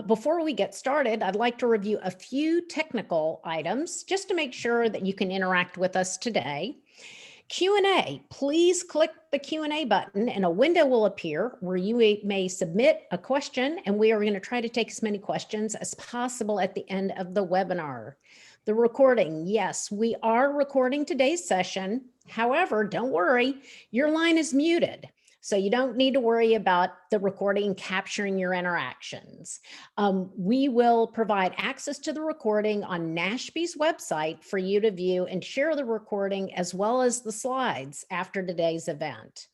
Before we get started, I'd like to review a few technical items just to make sure that you can interact with us today. Q&A, please click the Q&A button and a window will appear where you may submit a question, and we are going to try to take as many questions as possible at the end of the webinar. The recording, yes, we are recording today's session. However, don't worry, your line is muted. So you don't need to worry about the recording capturing your interactions. We will provide access to the recording on NASHB's website for you to view and share the recording as well as the slides after today's event.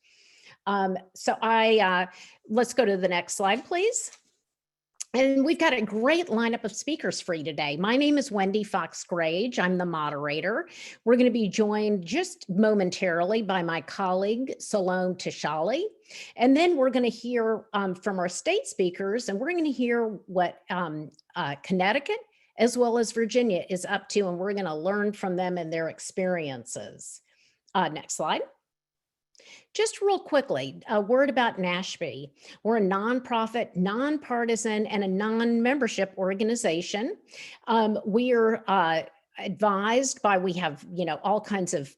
Let's go to the next slide, please. And we've got a great lineup of speakers for you today. My name is Wendy Fox-Grage. I'm the moderator. We're going to be joined just momentarily by my colleague, Salome Tishali. And then we're going to hear from our state speakers, and we're going to hear what Connecticut as well as Virginia is up to, and we're going to learn from them and their experiences. Next slide. Just real quickly, a word about NASHB. We're a nonprofit, nonpartisan, and a non-membership organization. We are advised by, we have, all kinds of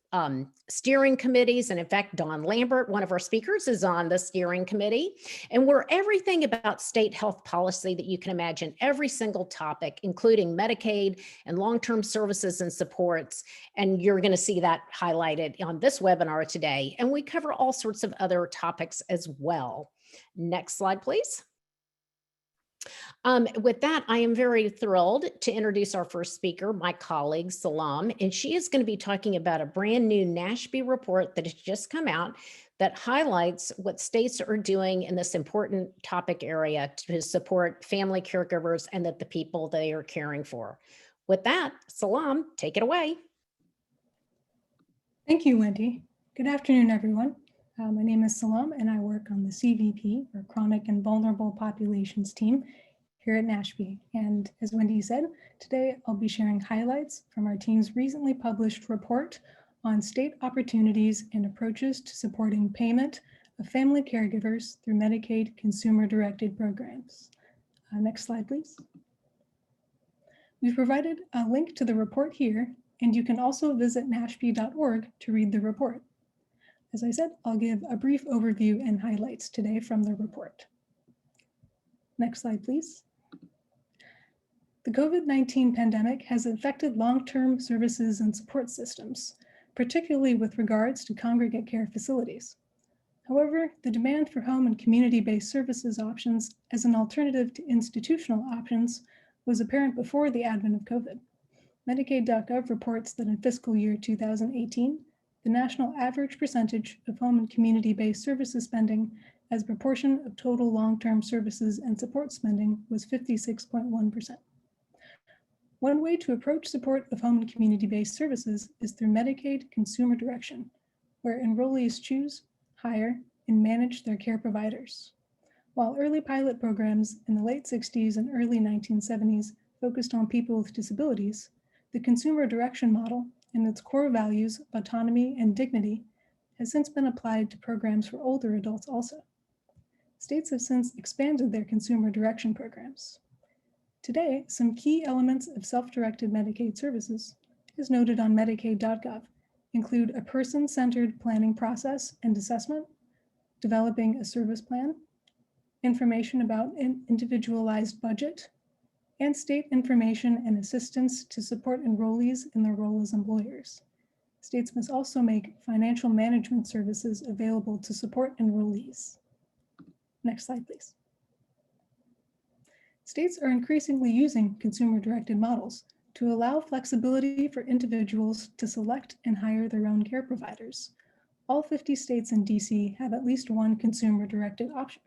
steering committees. And in fact, Dawn Lambert, one of our speakers, is on the steering committee. And we're everything about state health policy that you can imagine, every single topic, including Medicaid and long-term services and supports. And you're going to see that highlighted on this webinar today. And we cover all sorts of other topics as well. Next slide, please. With that, I am very thrilled to introduce our first speaker, my colleague, Salome, and she is going to be talking about a brand new NASHB report that has just come out that highlights what states are doing in this important topic area to support family caregivers and the people they are caring for. With that, Salome, take it away. Thank you, Wendy. Good afternoon, everyone. My name is Salome, and I work on the CVP, or Chronic and Vulnerable Populations team, here at NASHB. And as Wendy said, today I'll be sharing highlights from our team's recently published report on state opportunities and approaches to supporting payment of family caregivers through Medicaid consumer-directed programs. Next slide, please. We've provided a link to the report here, and you can also visit nashb.org to read the report. As I said, I'll give a brief overview and highlights today from the report. Next slide, please. The COVID-19 pandemic has affected long-term services and support systems, particularly with regards to congregate care facilities. However, the demand for home and community-based services options as an alternative to institutional options was apparent before the advent of COVID. Medicaid.gov reports that in fiscal year 2018, the national average percentage of home and community-based services spending as a proportion of total long-term services and support spending was 56.1%. One way to approach support of home and community-based services is through Medicaid consumer direction, where enrollees choose, hire, and manage their care providers. While early pilot programs in the late 60s and early 1970s focused on people with disabilities, the consumer direction model and its core values of autonomy and dignity has since been applied to programs for older adults also. States have since expanded their consumer direction programs. Today, some key elements of self-directed Medicaid services, as noted on Medicaid.gov, include a person-centered planning process and assessment, developing a service plan, information about an individualized budget, and state information and assistance to support enrollees in their role as employers. States must also make financial management services available to support enrollees. Next slide, please. States are increasingly using consumer-directed models to allow flexibility for individuals to select and hire their own care providers. All 50 states and DC have at least one consumer-directed option.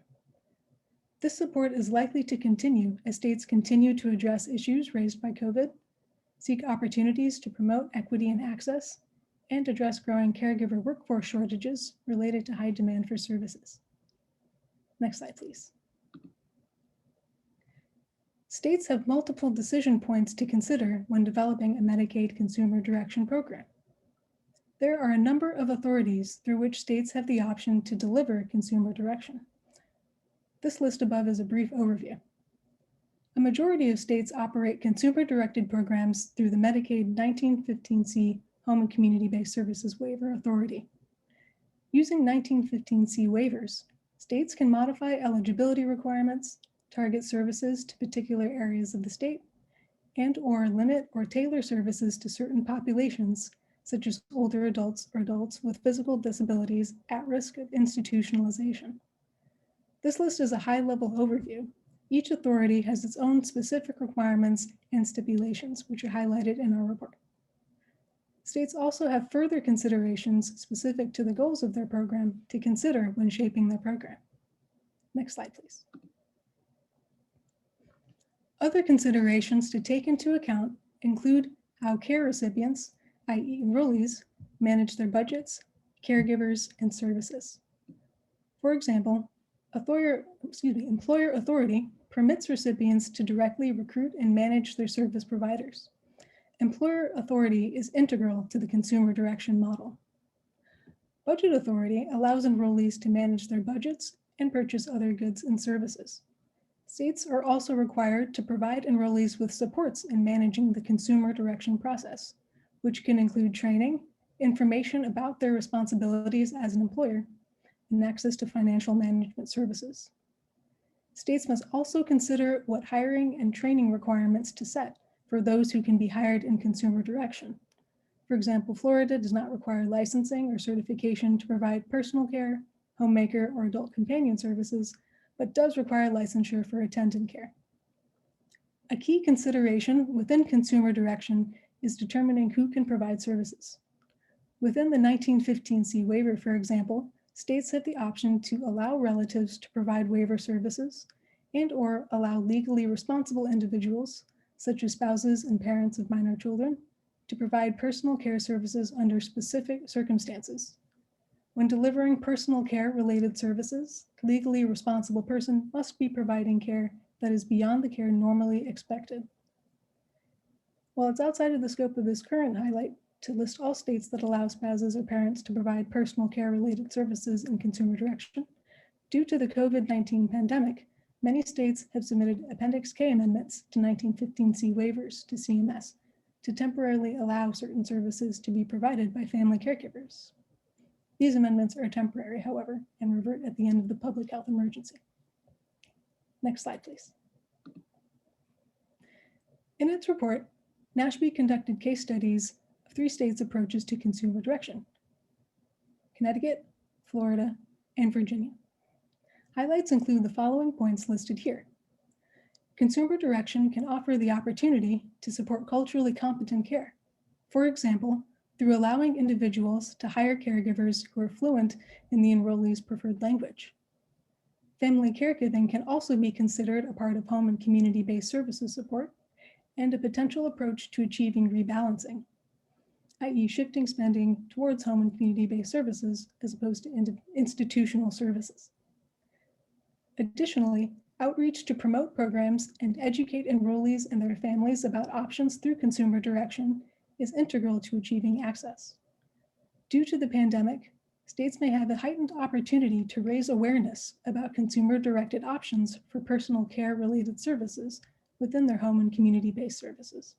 This support is likely to continue as states continue to address issues raised by COVID, seek opportunities to promote equity and access, and address growing caregiver workforce shortages related to high demand for services. Next slide, please. States have multiple decision points to consider when developing a Medicaid consumer direction program. There are a number of authorities through which states have the option to deliver consumer direction. This list above is a brief overview. A majority of states operate consumer-directed programs through the Medicaid 1915C Home and Community-Based Services Waiver Authority. Using 1915C waivers, states can modify eligibility requirements, target services to particular areas of the state, and/or limit or tailor services to certain populations, such as older adults or adults with physical disabilities at risk of institutionalization. This list is a high-level overview. Each authority has its own specific requirements and stipulations, which are highlighted in our report. States also have further considerations specific to the goals of their program to consider when shaping their program. Next slide, please. Other considerations to take into account include how care recipients, i.e. enrollees, manage their budgets, caregivers, and services. For example, employer authority permits recipients to directly recruit and manage their service providers. Employer authority is integral to the consumer direction model. Budget authority allows enrollees to manage their budgets and purchase other goods and services. States are also required to provide enrollees with supports in managing the consumer direction process, which can include training, information about their responsibilities as an employer, and access to financial management services. States must also consider what hiring and training requirements to set for those who can be hired in consumer direction. For example, Florida does not require licensing or certification to provide personal care, homemaker, or adult companion services, but does require licensure for attendant care. A key consideration within consumer direction is determining who can provide services. Within the 1915C waiver, for example, states have the option to allow relatives to provide waiver services and/or allow legally responsible individuals, such as spouses and parents of minor children, to provide personal care services under specific circumstances. When delivering personal care-related services, the legally responsible person must be providing care that is beyond the care normally expected. While it's outside of the scope of this current highlight to list all states that allow spouses or parents to provide personal care-related services in consumer direction, due to the COVID-19 pandemic, many states have submitted Appendix K amendments to 1915C waivers to CMS to temporarily allow certain services to be provided by family caregivers. These amendments are temporary, however, and revert at the end of the public health emergency. Next slide, please. In its report, NASHB conducted case studies of 3 states' approaches to consumer direction: Connecticut, Florida, and Virginia. Highlights include the following points listed here. Consumer direction can offer the opportunity to support culturally competent care. For example, through allowing individuals to hire caregivers who are fluent in the enrollee's preferred language. Family caregiving can also be considered a part of home and community-based services support and a potential approach to achieving rebalancing, i.e. shifting spending towards home and community-based services as opposed to institutional services. Additionally, outreach to promote programs and educate enrollees and their families about options through consumer direction is integral to achieving access. Due to the pandemic, states may have a heightened opportunity to raise awareness about consumer-directed options for personal care-related services within their home and community-based services.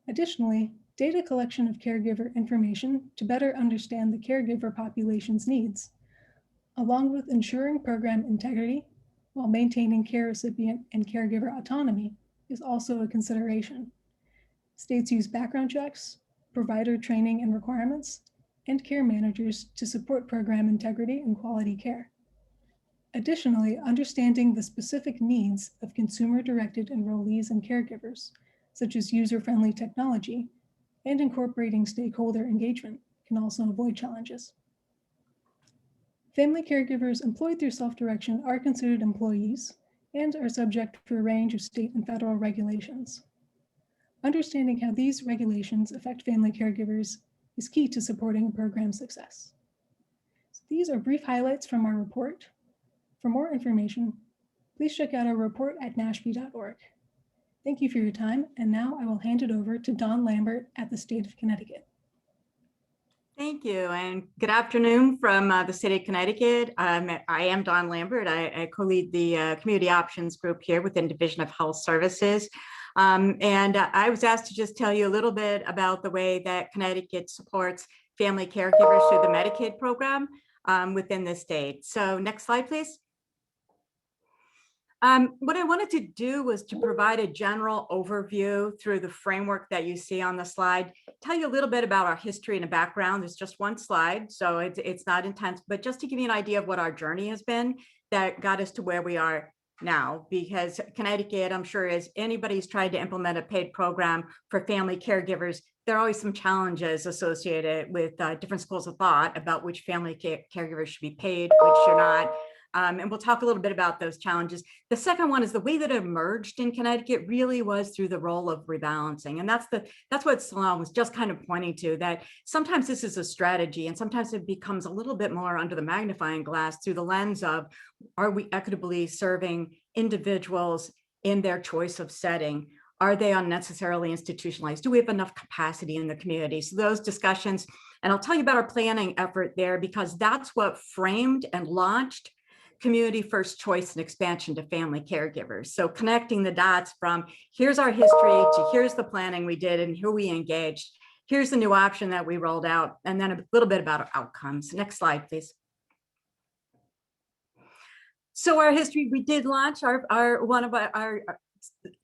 Additionally, data collection of caregiver information to better understand the caregiver population's needs, along with ensuring program integrity while maintaining care recipient and caregiver autonomy, is also a consideration. States use background checks, provider training and requirements, and care managers to support program integrity and quality care. Additionally, understanding the specific needs of consumer-directed enrollees and caregivers, such as user-friendly technology, and incorporating stakeholder engagement can also avoid challenges. Family caregivers employed through self-direction are considered employees and are subject to a range of state and federal regulations. Understanding how these regulations affect family caregivers is key to supporting program success. So these are brief highlights from our report. For more information, please check out our report at nashb.org. Thank you for your time, and now I will hand it over to Don Lambert at the State of Connecticut. Thank you, and good afternoon from the state of Connecticut. I am Dawn Lambert. I co-lead the Community Options Group here within Division of Health Services. I was asked to just tell you a little bit about the way that Connecticut supports family caregivers through the Medicaid program within the state. So next slide, please. What I wanted to do was to provide a general overview through the framework that you see on the slide, tell you a little bit about our history and a background. There's just one slide, so it's not intense, but just to give you an idea of what our journey has been that got us to where we are now, because Connecticut, I'm sure, as anybody's tried to implement a paid program for family caregivers, there are always some challenges associated with different schools of thought about which family caregivers should be paid, which should not. And we'll talk a little bit about those challenges. The second one is the way that it emerged in Connecticut really was through the role of rebalancing. And that's what Salam was just kind of pointing to, that sometimes this is a strategy and sometimes it becomes a little bit more under the magnifying glass through the lens of, are we equitably serving individuals in their choice of setting? Are they unnecessarily institutionalized? Do we have enough capacity in the community? So those discussions, and I'll tell you about our planning effort there, because that's what framed and launched community first choice and expansion to family caregivers. So connecting the dots from here's our history to here's the planning we did and who we engaged. Here's the new option that we rolled out, and then a little bit about our outcomes. Next slide, please. So our history, we did launch one of our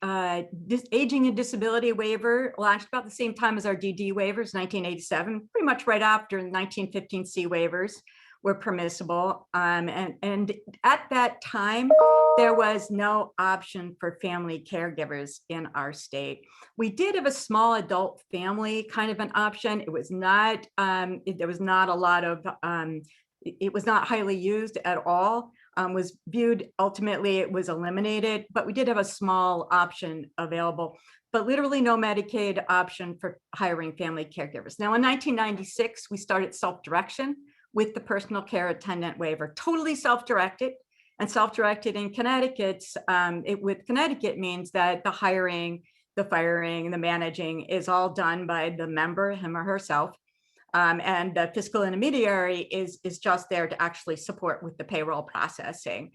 aging and disability waiver, launched about the same time as our DD waivers, 1987, pretty much right after 1915 C waivers were permissible. And at that time, there was no option for family caregivers in our state. We did have a small adult family kind of an option. It was not, there was not a lot of, it was not highly used at all. Was viewed, ultimately it was eliminated, but we did have a small option available, but literally no Medicaid option for hiring family caregivers. Now in 1996, we started self-direction with the personal care attendant waiver, totally self-directed, and self-directed in Connecticut. With Connecticut means that the hiring, the firing, the managing is all done by the member, him or herself. And the fiscal intermediary is just there to actually support with the payroll processing.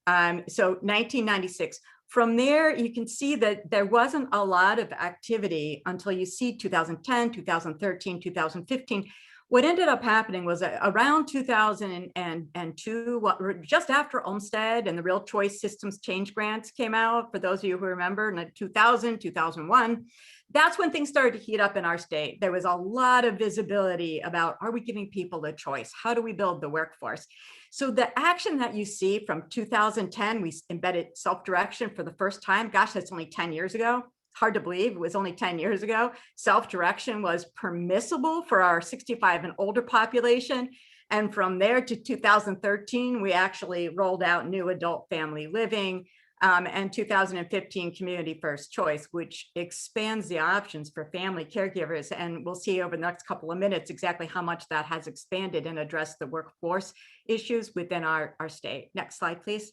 So 1996. From there, you can see that there wasn't a lot of activity until you see 2010, 2013, 2015. What ended up happening was around 2002, just after Olmstead and the Real Choice Systems Change Grants came out, for those of you who remember, in 2000, 2001, that's when things started to heat up in our state. There was a lot of visibility about, are we giving people a choice? How do we build the workforce? So the action that you see from 2010, we embedded self-direction for the first time. Gosh, that's only 10 years ago. Hard to believe it was only 10 years ago. Self-direction was permissible for our 65 and older population. And from there to 2013, we actually rolled out new adult family living, and 2015 community first choice, which expands the options for family caregivers. And we'll see over the next couple of minutes exactly how much that has expanded and addressed the workforce issues within our state. Next slide, please.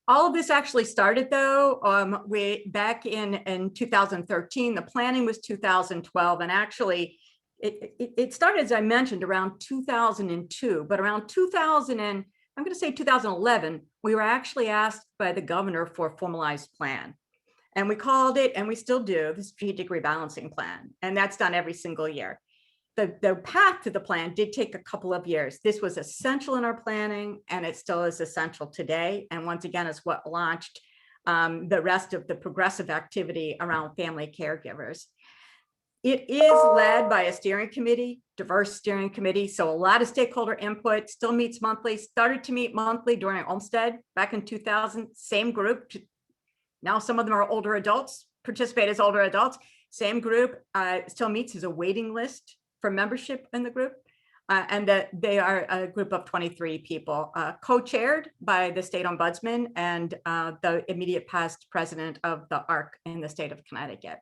All of this actually started though, back in 2013, the planning was 2012, and actually it started, as I mentioned, around 2002, but around 2011, we were actually asked by the governor for a formalized plan. And we called it, and we still do, the strategic rebalancing plan. And that's done every single year. The path to the plan did take a couple of years. This was essential in our planning, and it still is essential today. And once again, it's what launched the rest of the progressive activity around family caregivers. It is led by a steering committee, diverse steering committee. So a lot of stakeholder input, still meets monthly, started to meet monthly during Olmstead back in 2000, same group. Now some of them are older adults, participate as older adults, same group, still meets as a waiting list for membership in the group. And that they are a group of 23 people, co-chaired by the state ombudsman and the immediate past president of the ARC in the state of Connecticut.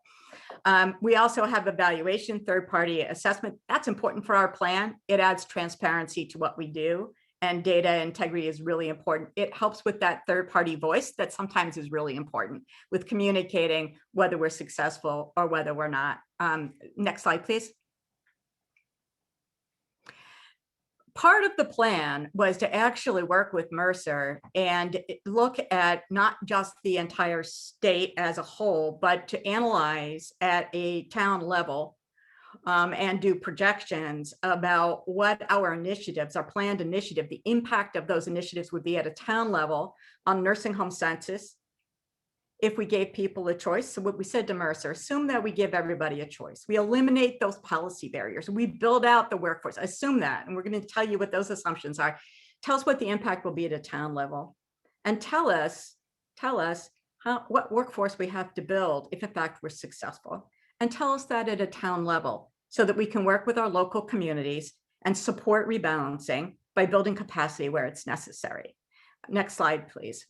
We also have evaluation, third-party assessment. That's important for our plan. It adds transparency to what we do, and data integrity is really important. It helps with that third-party voice that sometimes is really important with communicating whether we're successful or whether we're not. Next slide, please. part of the plan was to actually work with Mercer and look at not just the entire state as a whole, but to analyze at a town level and do projections about what our initiatives, our planned initiative, the impact of those initiatives would be at a town level on nursing home census, if we gave people a choice. So what we said to Mercer, assume that we give everybody a choice. We eliminate those policy barriers. We build out the workforce, assume that. And we're going to tell you what those assumptions are. Tell us what the impact will be at a town level, and tell us what workforce we have to build if in fact we're successful. And tell us that at a town level so that we can work with our local communities and support rebalancing by building capacity where it's necessary. Next slide, please.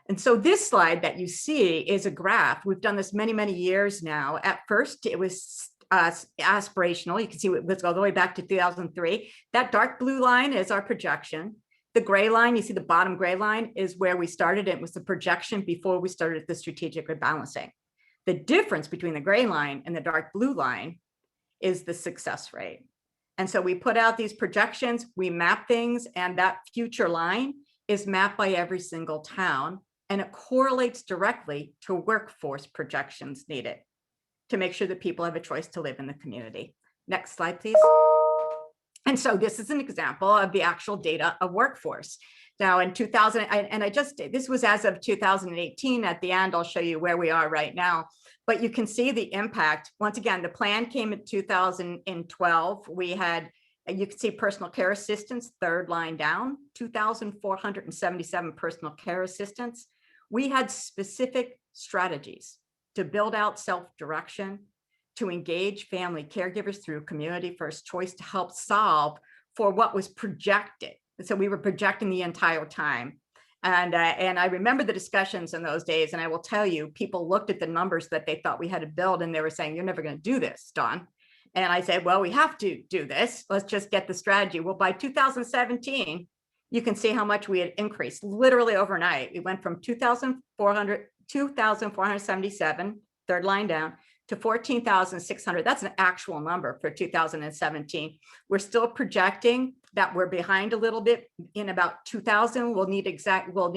And so this slide that you see is a graph. We've done this many, many years now. At first, it was aspirational. You can see, let's go all the way back to 2003. That dark blue line is our projection. The gray line, you see the bottom gray line, is where we started. It was the projection before we started the strategic rebalancing. The difference between the gray line and the dark blue line is the success rate. And so we put out these projections, we map things, and that future line is mapped by every single town. And it correlates directly to workforce projections needed to make sure that people have a choice to live in the community. Next slide, please. And so this is an example of the actual data of workforce. Now in 2000, this was as of 2018. At the end, I'll show you where we are right now. But you can see the impact. Once again, the plan came in 2012. We had, you can see personal care assistants, third line down, 2,477 personal care assistants. We had specific strategies to build out self-direction, to engage family caregivers through community first choice to help solve for what was projected. So we were projecting the entire time. And I remember the discussions in those days, and I will tell you, people looked at the numbers that they thought we had to build, and they were saying, you're never going to do this, Dawn. And I said, well, we have to do this. Let's just get the strategy. Well, by 2017, you can see how much we had increased literally overnight. We went from 2,477, third line down, to 14,600. That's an actual number for 2017. We're still projecting that we're behind a little bit in about 2,000. We'll need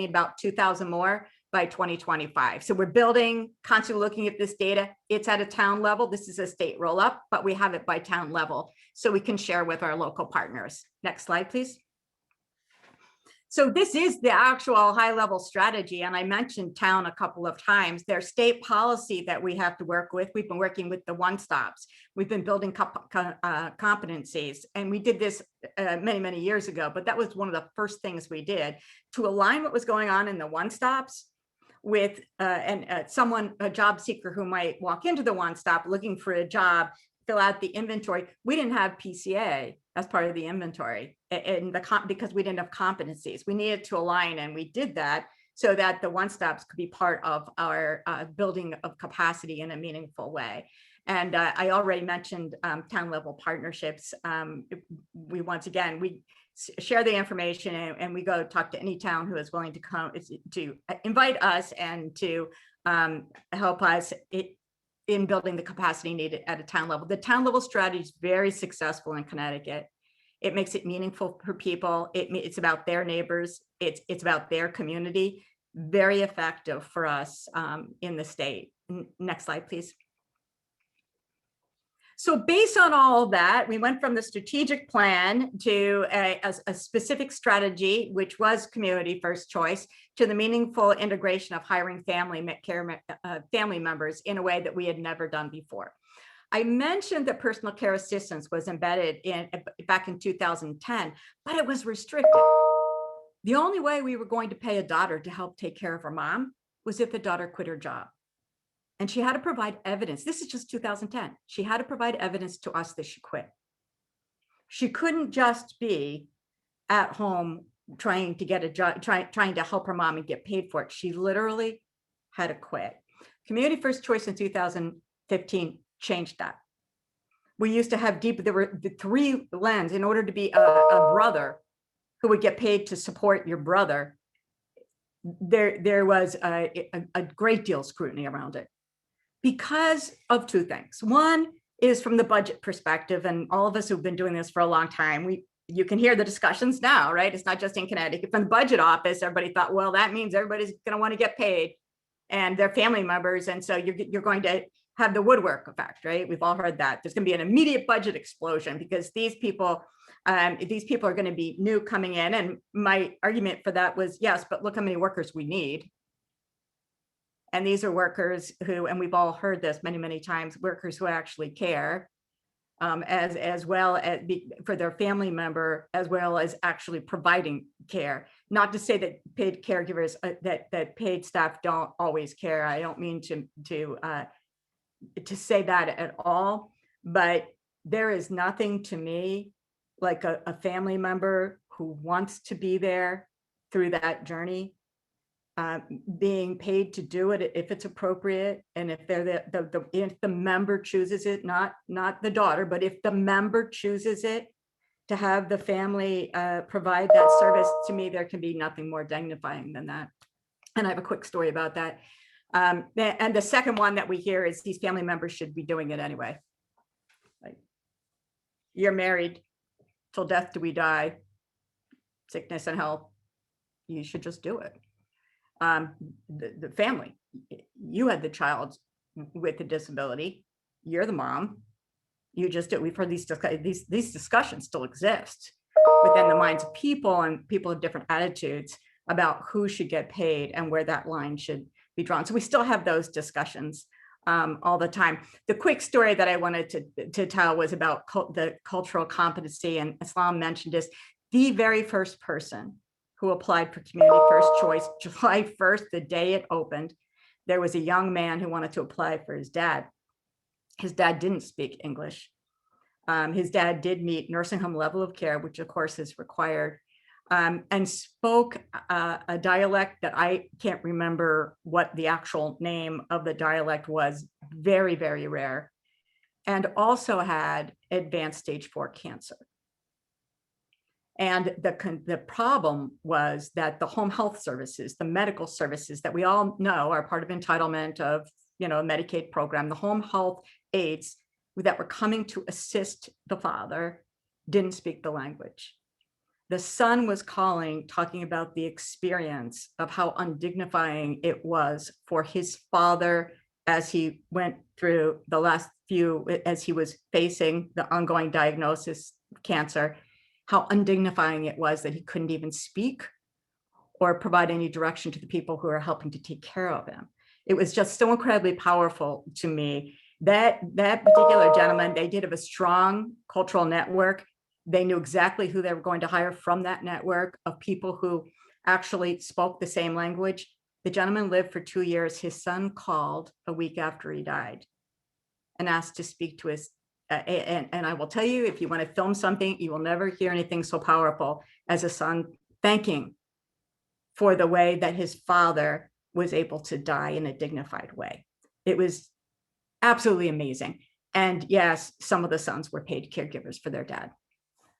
about 2,000 more by 2025. So we're building, constantly looking at this data. It's at a town level. This is a state roll up, but we have it by town level so we can share with our local partners. Next slide, please. So this is the actual high level strategy. And I mentioned town a couple of times. There's state policy that we have to work with. We've been working with the one-stops. We've been building competencies. And we did this many, many years ago, but that was one of the first things we did to align what was going on in the one-stops with a job seeker who might walk into the one-stop looking for a job, fill out the inventory. We didn't have PCA as part of the inventory because we didn't have competencies. We needed to align, and we did that so that the one-stops could be part of our building of capacity in a meaningful way. And I already mentioned town level partnerships. We share the information, and we go talk to any town who is willing to come to invite us and to help us in building the capacity needed at a town level. The town level strategy is very successful in Connecticut. It makes it meaningful for people. It's about their neighbors. It's about their community. Very effective for us in the state. Next slide, please. So based on all of that, we went from the strategic plan to a specific strategy, which was community first choice, to the meaningful integration of hiring family members in a way that we had never done before. I mentioned that personal care assistance was embedded back in 2010, but it was restricted. The only way we were going to pay a daughter to help take care of her mom was if the daughter quit her job. And she had to provide evidence. This is just 2010. She had to provide evidence to us that she quit. She couldn't just be at home trying to get a job, trying to help her mom and get paid for it. She literally had to quit. Community first choice in 2015 changed that. We used to have there were the 3 lenses. In order to be a brother who would get paid to support your brother, there was a great deal of scrutiny around it because of 2 things. One is from the budget perspective, and all of us who've been doing this for a long time, you can hear the discussions now, right? It's not just in Connecticut. From the budget office, everybody thought, well, that means everybody's going to want to get paid and their family members. And so you're going to have the woodwork effect, right? We've all heard that. There's going to be an immediate budget explosion because these people are going to be new coming in. And my argument for that was, yes, but look how many workers we need. And these are workers who, and we've all heard this many, many times, workers who actually care, as well as for their family member, as well as actually providing care. Not to say that paid caregivers, that paid staff don't always care. I don't mean to say that at all, but there is nothing to me like a family member who wants to be there through that journey, being paid to do it if it's appropriate, and if they're if the member chooses it, not the daughter, but if the member chooses it, to have the family provide that service. To me, there can be nothing more dignifying than that. And I have a quick story about that. And the second one that we hear is these family members should be doing it anyway. Like, you're married, till death do we die, sickness and health, you should just do it. The family, you had the child with a disability, you're the mom, you just do. We've heard these discussions still exist within the minds of people, and people have different attitudes about who should get paid and where that line should be drawn. So we still have those discussions all the time. The quick story that I wanted to tell was about the cultural competency, and Islam mentioned this. The very first person who applied for Community First Choice, July 1st, the day it opened, there was a young man who wanted to apply for his dad. His dad didn't speak English. His dad did meet nursing home level of care, which of course is required, and spoke a dialect that I can't remember what the actual name of the dialect was, very, very rare, and also had advanced stage 4 cancer. And the problem was that the home health services, the medical services that we all know are part of entitlement of, Medicaid program, the home health aides that were coming to assist the father didn't speak the language. The son was calling, talking about the experience of how undignifying it was for his father as he went through the last few, as he was facing the ongoing diagnosis of cancer, how undignifying it was that he couldn't even speak or provide any direction to the people who are helping to take care of him. It was just so incredibly powerful to me. That particular gentleman, they did have a strong cultural network. They knew exactly who they were going to hire from that network of people who actually spoke the same language. The gentleman lived for 2 years. His son called a week after he died and asked to speak to his and I will tell you, if you want to film something, you will never hear anything so powerful as a son thanking for the way that his father was able to die in a dignified way. It was absolutely amazing. And yes, some of the sons were paid caregivers for their dad,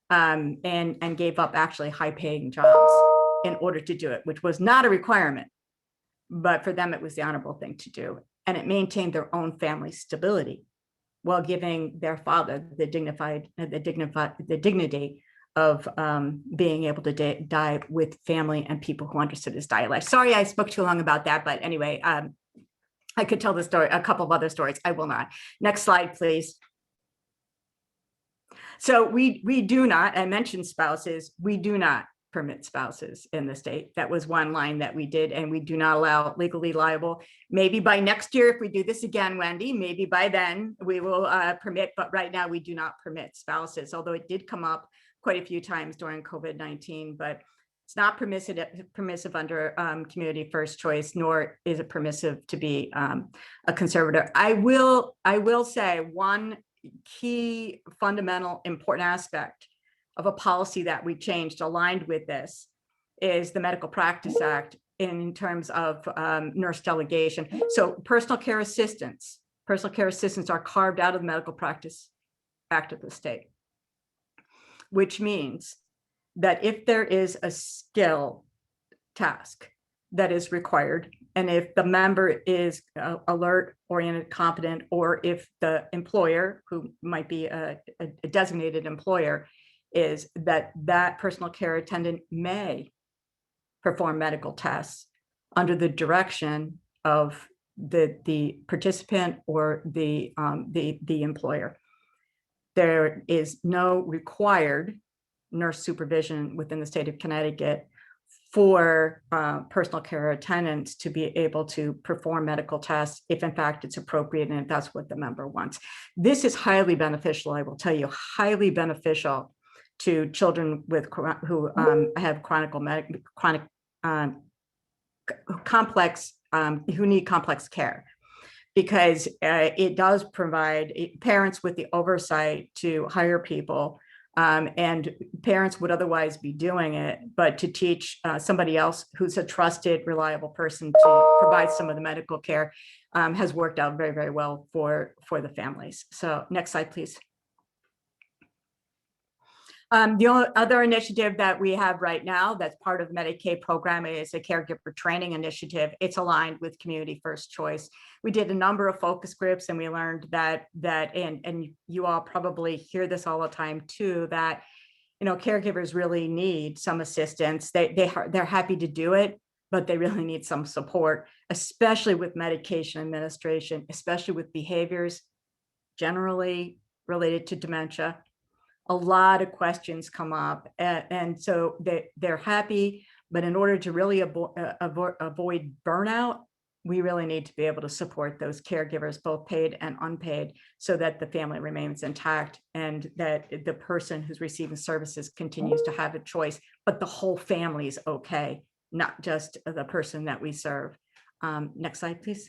and gave up actually high-paying jobs in order to do it, which was not a requirement, but for them it was the honorable thing to do, and it maintained their own family stability, while giving their father the dignity of being able to die with family and people who understood his dialect. Sorry, I spoke too long about that, but anyway, I could tell the story, a couple of other stories. I will not. Next slide, please. So we do not, I mentioned spouses, we do not permit spouses in the state. That was one line that we did, and we do not allow legally liable. Maybe by next year, if we do this again, Wendy, maybe by then we will permit, but right now we do not permit spouses, although it did come up quite a few times during COVID-19, but it's not permissive under Community First Choice, nor is it permissive to be a conservator. I will say one key fundamental important aspect of a policy that we changed aligned with this is the Medical Practice Act in terms of nurse delegation. So personal care assistants are carved out of the Medical Practice Act of the state, which means that if there is a skill task that is required, and if the member is alert, oriented, competent, or if the employer, who might be a designated employer, is that that personal care attendant may perform medical tests under the direction of the participant or the employer. There is no required nurse supervision within the state of Connecticut for personal care attendants to be able to perform medical tests if in fact it's appropriate and if that's what the member wants. This is highly beneficial, I will tell you, highly beneficial to children with who have complex who need complex care, because it does provide parents with the oversight to hire people, and parents would otherwise be doing it, but to teach somebody else who's a trusted, reliable person to provide some of the medical care has worked out very, very well for the families. So next slide, please. The other initiative that we have right now that's part of the Medicaid program is a caregiver training initiative. It's aligned with Community First Choice. We did a number of focus groups and we learned that and you all probably hear this all the time too, that caregivers really need some assistance. They're happy to do it, but they really need some support, especially with medication administration, especially with behaviors generally related to dementia. A lot of questions come up, and so they're happy, but in order to really avoid burnout, we really need to be able to support those caregivers, both paid and unpaid, so that the family remains intact and that the person who's receiving services continues to have a choice, but the whole family is okay, not just the person that we serve. Next slide, please.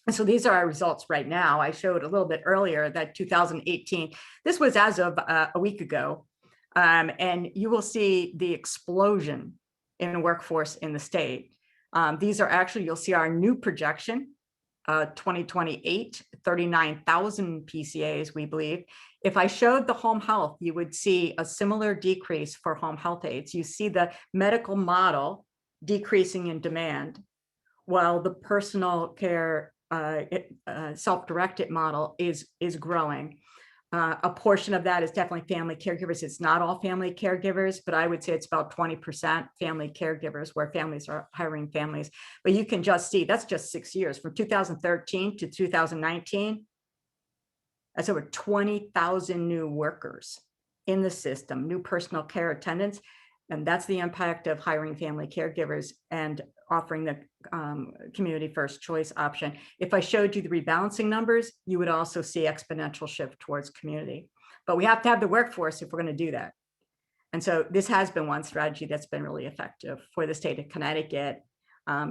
So these are our results right now. I showed a little bit earlier that 2018, this was as of a week ago, and you will see the explosion in the workforce in the state. These are actually, you'll see our new projection, 2028, 39,000 PCAs, we believe. If I showed the home health, you would see a similar decrease for home health aides. You see the medical model decreasing in demand, while the personal care self-directed model is growing. A portion of that is definitely family caregivers. It's not all family caregivers, but I would say it's about 20% family caregivers, where families are hiring families. But you can just see that's just 6 years, from 2013 to 2019. That's over 20,000 new workers in the system, new personal care attendants. And that's the impact of hiring family caregivers and offering the Community First Choice option. If I showed you the rebalancing numbers, you would also see exponential shift towards community. But we have to have the workforce if we're going to do that. And so this has been one strategy that's been really effective for the state of Connecticut.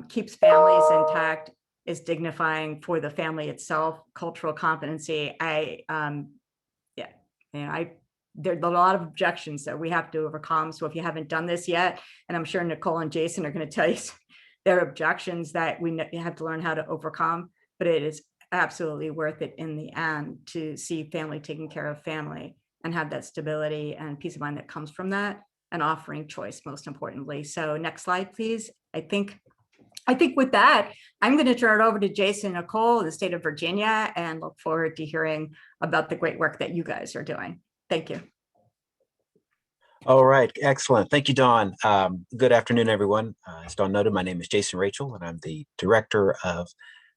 Keeps families intact, is dignifying for the family itself, cultural competency. There's a lot of objections that we have to overcome. So if you haven't done this yet, and I'm sure Nicole and Jason are going to tell you there are objections that you have to learn how to overcome, but it is absolutely worth it in the end to see family taking care of family and have that stability and peace of mind that comes from that, and offering choice, most importantly. So next slide, please. I think with that, I'm going to turn it over to Jason and Nicole, the state of Virginia, and look forward to hearing about the great work that you guys are doing. Thank you. All right, excellent. Thank you, Dawn. Good afternoon, everyone. As Dawn noted, my name is Jason Rachel, and I'm the director of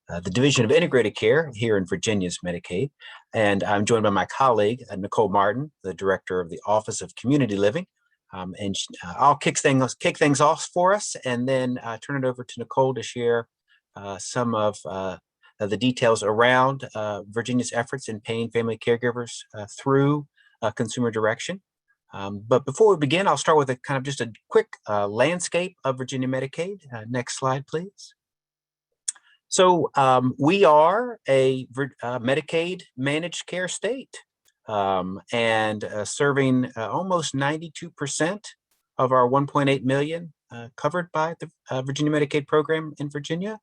the Division of Integrated Care here in Virginia's Medicaid. And I'm joined by my colleague, Nicole Martin, the director of the Office of Community Living. And I'll kick things off for us, and then turn it over to Nicole to share some of the details around Virginia's efforts in paying family caregivers through consumer direction. But before we begin, I'll start with just a quick landscape of Virginia Medicaid. Next slide, please. So we are a Medicaid managed care state, and serving almost 92% of our 1.8 million covered by the Virginia Medicaid program in Virginia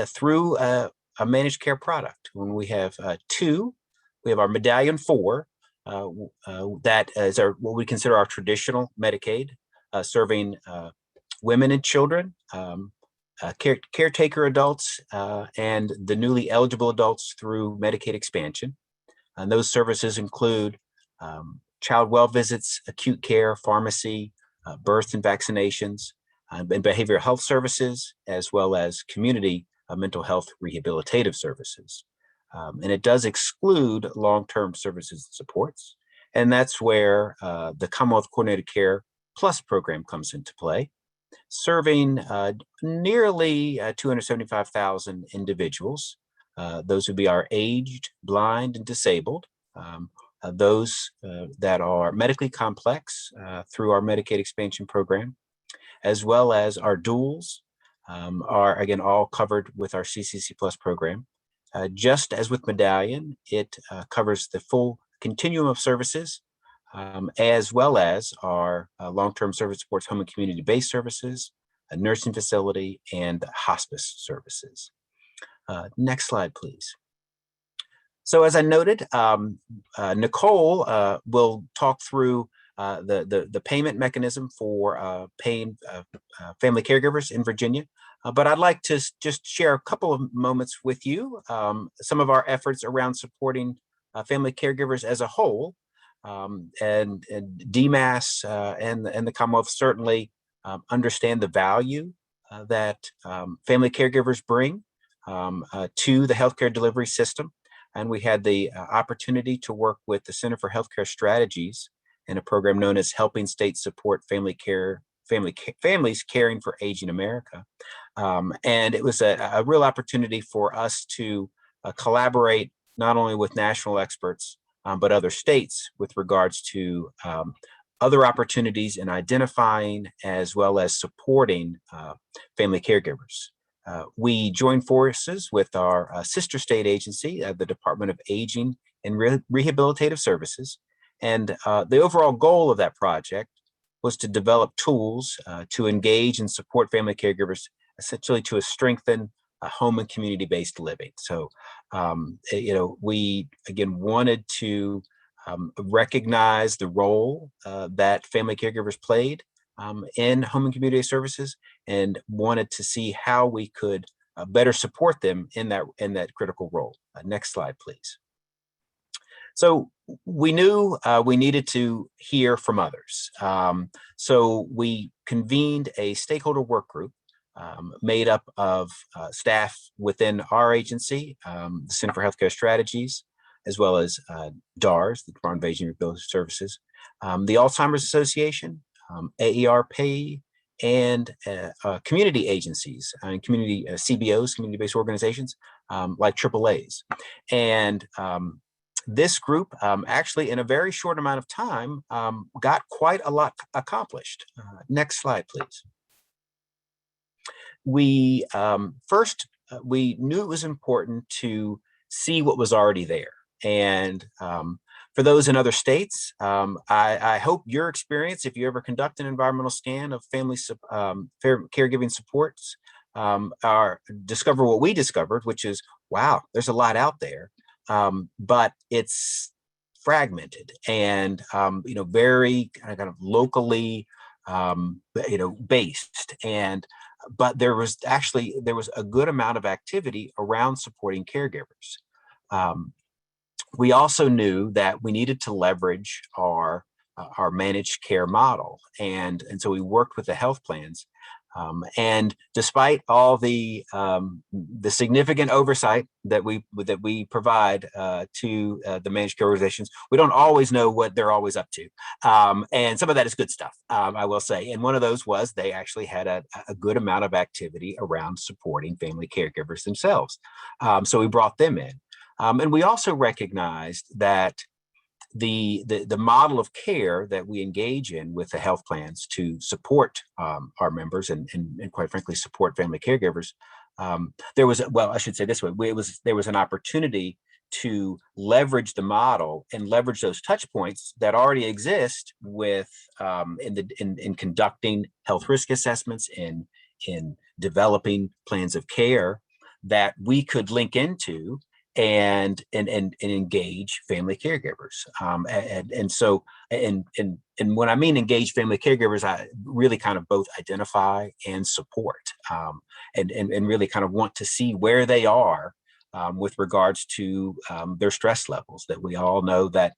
through a managed care product. When we have we have our Medallion 4, that is what we consider our traditional Medicaid, serving women and children, caretaker adults, and the newly eligible adults through Medicaid expansion. And those services include child well visits, acute care, pharmacy, birth and vaccinations, and behavioral health services, as well as community mental health rehabilitative services. And it does exclude long-term services and supports. And that's where the Commonwealth Coordinated Care Plus program comes into play, serving nearly 275,000 individuals. Those would be our aged, blind, and disabled, those that are medically complex through our Medicaid expansion program, as well as our duals are, again, all covered with our CCC Plus program. Just as with Medallion, it covers the full continuum of services, as well as our long-term service supports home and community-based services, a nursing facility, and hospice services. Next slide, please. So as I noted, Nicole will talk through the payment mechanism for paying family caregivers in Virginia. But I'd like to just share a couple of moments with you, some of our efforts around supporting family caregivers as a whole. And DMAS and the Commonwealth certainly understand the value that family caregivers bring to the healthcare delivery system. And we had the opportunity to work with the Center for Healthcare Strategies in a program known as Helping States Support Families Caring for Aging America. And it was a real opportunity for us to collaborate not only with national experts, but other states with regards to other opportunities in identifying as well as supporting family caregivers. We joined forces with our sister state agency, the Department of Aging and Rehabilitative Services. And the overall goal of that project was to develop tools to engage and support family caregivers, essentially to strengthen home and community-based living. So, we, again, wanted to recognize the role that family caregivers played in home and community services, and wanted to see how we could better support them in that critical role. Next slide, please. So we knew we needed to hear from others. So we convened a stakeholder work group made up of staff within our agency, the Center for Healthcare Strategies, as well as DARS, the Department of Aging and Rehabilitative Services, the Alzheimer's Association, AERP, and community agencies and community CBOs, community-based organizations like AAAs. And this group actually, in a very short amount of time, got quite a lot accomplished. Next slide, please. We we knew it was important to see what was already there. And for those in other states, I hope your experience, if you ever conduct an environmental scan of family caregiving supports, discover what we discovered, which is, wow, there's a lot out there, but it's fragmented and very kind of locally based. But there was a good amount of activity around supporting caregivers. We also knew that we needed to leverage our managed care model, and so we worked with the health plans. And despite all the significant oversight that we provide to the managed care organizations, we don't always know what they're always up to, and some of that is good stuff, I will say. And one of those was they actually had a good amount of activity around supporting family caregivers themselves, so we brought them in. And we also recognized that the model of care that we engage in with the health plans to support our members and quite frankly support family caregivers, there was, well, I should say this way, there was an opportunity to leverage the model and leverage those touch points that already exist with in conducting health risk assessments, in developing plans of care that we could link into and engage family caregivers. And when I mean engage family caregivers, I really kind of both identify and support, and really kind of want to see where they are with regards to their stress levels. That we all know that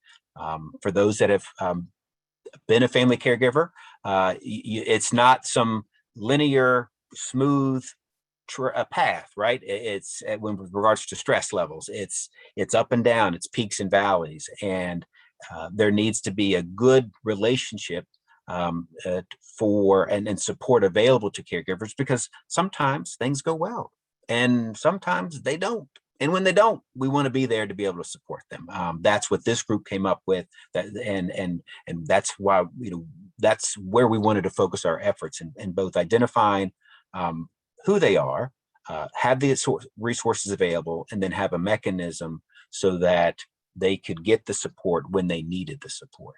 For those that have been a family caregiver, it's not some linear, smooth a path, right? It's with regards to stress levels, it's up and down, it's peaks and valleys, and there needs to be a good relationship and support available to caregivers, because sometimes things go well and sometimes they don't. And when they don't, we want to be there to be able to support them. That's what this group came up with, and that's why, that's where we wanted to focus our efforts in both identifying who they are, have the resources available, and then have a mechanism so that they could get the support when they needed the support.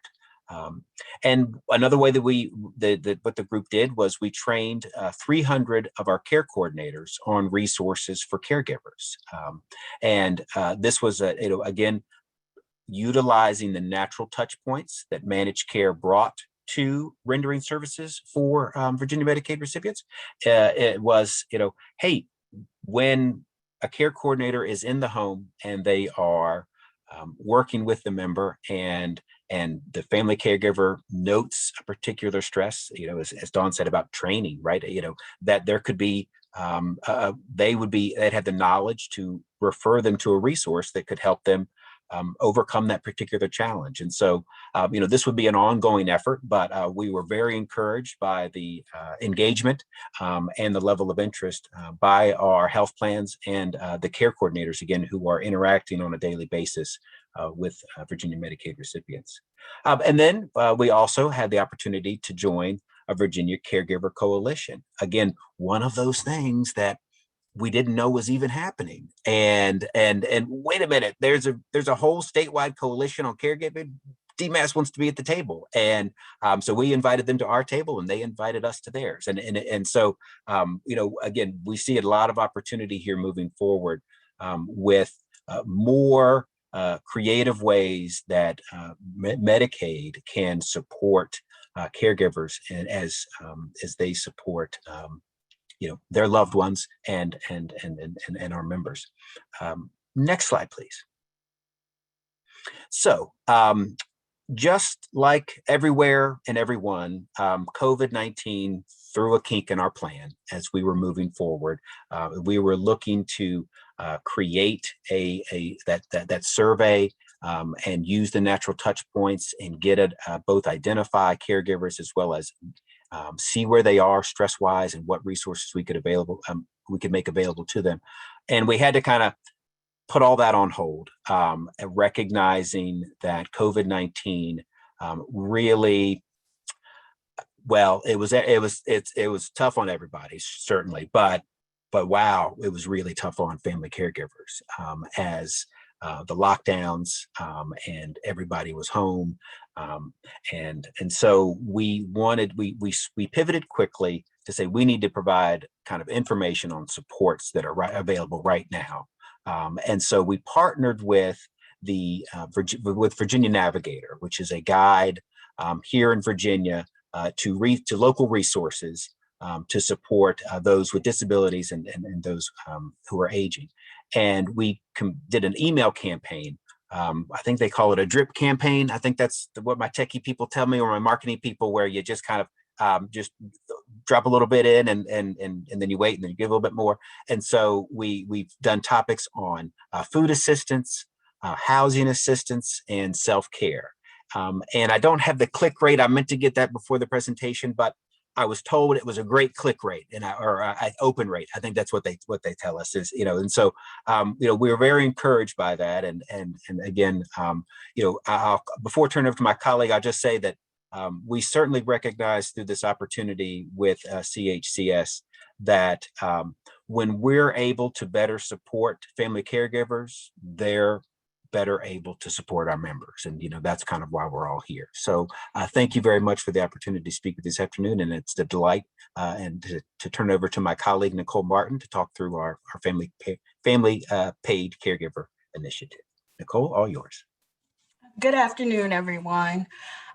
And another way that what the group did was we trained 300 of our care coordinators on resources for caregivers. And this was, again, utilizing the natural touch points that managed care brought to rendering services for Virginia Medicaid recipients. It was, hey, when a care coordinator is in the home and they are working with the member, and the family caregiver notes a particular stress, as Dawn said about training, right? That there could be, they'd have the knowledge to refer them to a resource that could help them overcome that particular challenge. And so, this would be an ongoing effort, but we were very encouraged by the engagement and the level of interest by our health plans and the care coordinators, again, who are interacting on a daily basis with Virginia Medicaid recipients. And then we also had the opportunity to join a Virginia Caregiver Coalition. Again, one of those things that we didn't know was even happening. And wait a minute, there's a whole statewide coalition on caregiving. DMAS wants to be at the table. And so we invited them to our table and they invited us to theirs. And so, again, we see a lot of opportunity here moving forward with more creative ways that Medicaid can support caregivers, and as they support their loved ones and our members. Next slide, please. So just like everywhere and everyone, COVID-19 threw a kink in our plan as we were moving forward. We were looking to create that survey and use the natural touch points and get it, both identify caregivers as well as see where they are stress-wise and what resources we could make available to them. And we had to kind of put all that on hold, recognizing that COVID-19 really, well, it was tough on everybody, certainly, but wow, it was really tough on family caregivers as the lockdowns and everybody was home. And so we pivoted quickly to say we need to provide kind of information on supports that are available right now. And so we partnered with with Virginia Navigator, which is a guide here in Virginia to local resources to support those with disabilities and those who are aging. And we did an email campaign. I think they call it a drip campaign. I think that's what my techie people tell me, or my marketing people, where you just kind of just drop a little bit in and then you wait and then you give a little bit more. And so we've done topics on food assistance, housing assistance, and self-care. And I don't have the click rate. I meant to get that before the presentation, but I was told it was a great click rate or open rate. I think that's what they tell us is, and so, we were very encouraged by that. And again, before turning over to my colleague, I'll just say that we certainly recognize through this opportunity with CHCS that when we're able to better support family caregivers, they're better able to support our members. And, that's kind of why we're all here. So thank you very much for the opportunity to speak with you this afternoon. And it's a delight and to turn over to my colleague, Nicole Martin, to talk through our family paid caregiver initiative. Nicole, all yours. Good afternoon, everyone.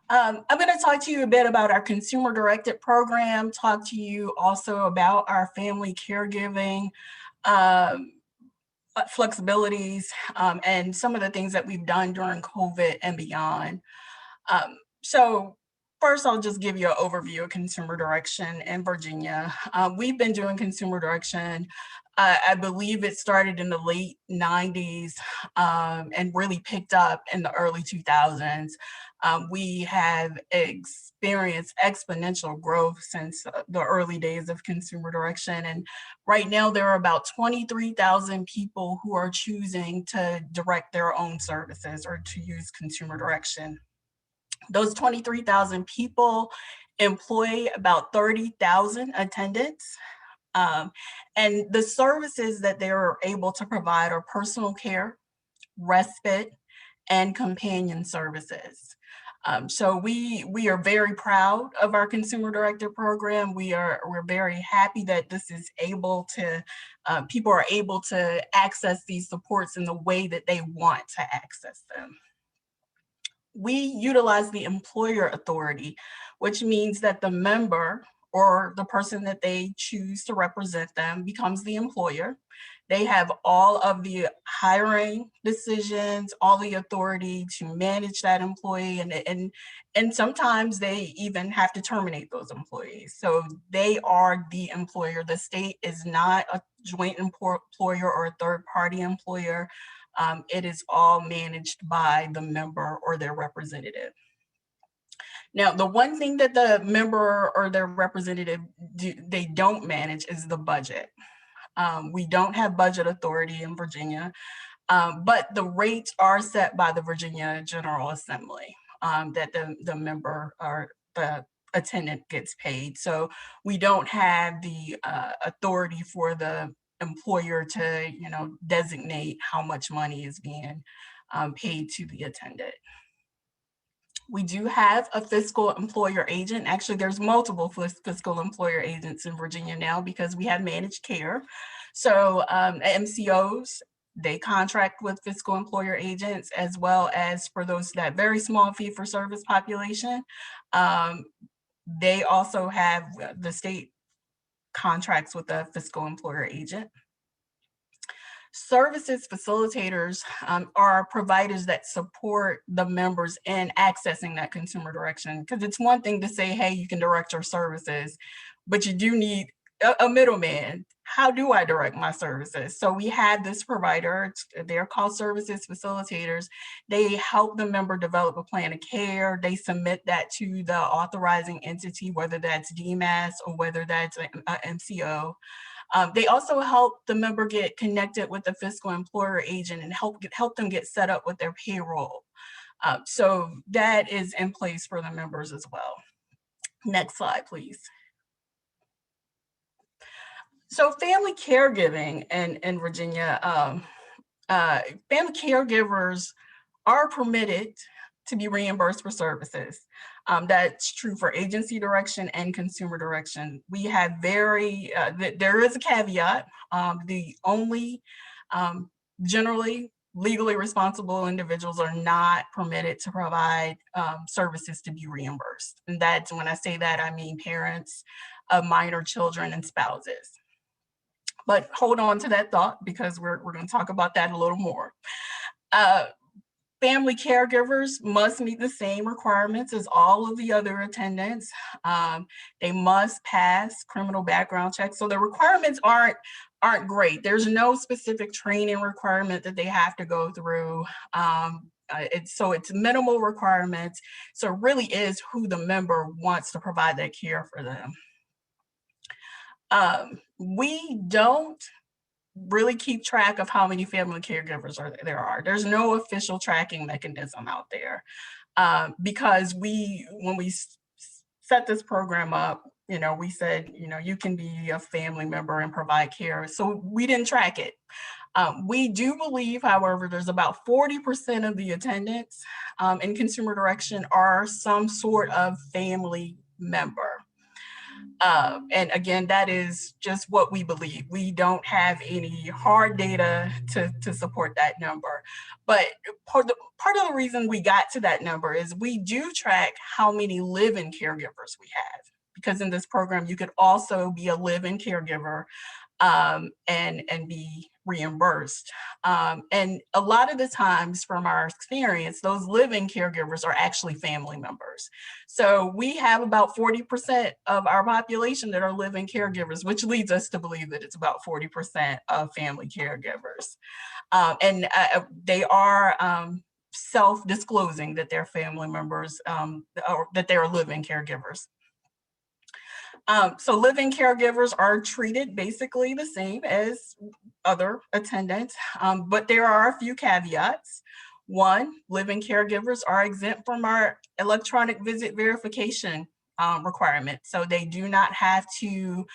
I'm going to talk to you a bit about our consumer-directed program, talk to you also about our family caregiving flexibilities, and some of the things that we've done during COVID and beyond. So first, I'll just give you an overview of consumer direction in Virginia. We've been doing consumer direction. I believe it started in the late 90s and really picked up in the early 2000s. We have experienced exponential growth since the early days of consumer direction. And right now, there are about 23,000 people who are choosing to direct their own services or to use consumer direction. Those 23,000 people employ about 30,000 attendants. And the services that they're able to provide are personal care, respite, and companion services. So we are very proud of our consumer directed program. We're very happy that this is able to, people are able to access these supports in the way that they want to access them. We utilize the employer authority, which means that the member or the person that they choose to represent them becomes the employer. They have all of the hiring decisions, all the authority to manage that employee, and sometimes they even have to terminate those employees. So they are the employer. The state is not a joint employer or a third-party employer. It is all managed by the member or their representative. Now, the one thing that the member or their representative they don't manage is the budget. We don't have budget authority in Virginia, but the rates are set by the Virginia General Assembly that the member or the attendant gets paid. So we don't have the authority for the employer to, designate how much money is being paid to the attendant. We do have a fiscal employer agent. Actually, there's multiple fiscal employer agents in Virginia now because we have managed care. So MCOs, they contract with fiscal employer agents, as well as for that very small fee-for-service population. They also have the state contracts with a fiscal employer agent. Services facilitators are providers that support the members in accessing that consumer direction. Because it's one thing to say, hey, you can direct your services, but you do need a middleman. How do I direct my services? So we have this provider, they're called services facilitators. They help the member develop a plan of care. They submit that to the authorizing entity, whether that's DMAS or whether that's an MCO. They also help the member get connected with the fiscal employer agent and help them get set up with their payroll. So that is in place for the members as well. Next slide, please. So family caregiving in Virginia, family caregivers are permitted to be reimbursed for services. That's true for agency direction and consumer direction. We have there is a caveat. The only generally legally responsible individuals are not permitted to provide services to be reimbursed. And that's, when I say that, I mean parents of minor children and spouses. But hold on to that thought because we're going to talk about that a little more. Family caregivers must meet the same requirements as all of the other attendants. They must pass criminal background checks. So the requirements aren't great. There's no specific training requirement that they have to go through. It's minimal requirements. So it really is who the member wants to provide that care for them. We don't really keep track of how many family caregivers there are. There's no official tracking mechanism out there because when we set this program up, we said, you can be a family member and provide care. So we didn't track it. We do believe, however, there's about 40% of the attendants in consumer direction are some sort of family member. And again, that is just what we believe. We don't have any hard data to support that number. But part of the reason we got to that number is we do track how many live-in caregivers we have. Because in this program, you could also be a live-in caregiver and be reimbursed. And a lot of the times from our experience, those living caregivers are actually family members. So we have about 40% of our population that are living caregivers, which leads us to believe that it's about 40% of family caregivers. And they are self-disclosing that they're family members, or that they're living caregivers. So living caregivers are treated basically the same as other attendants, but there are a few caveats. One, living caregivers are exempt from our electronic visit verification requirement. So they do not have to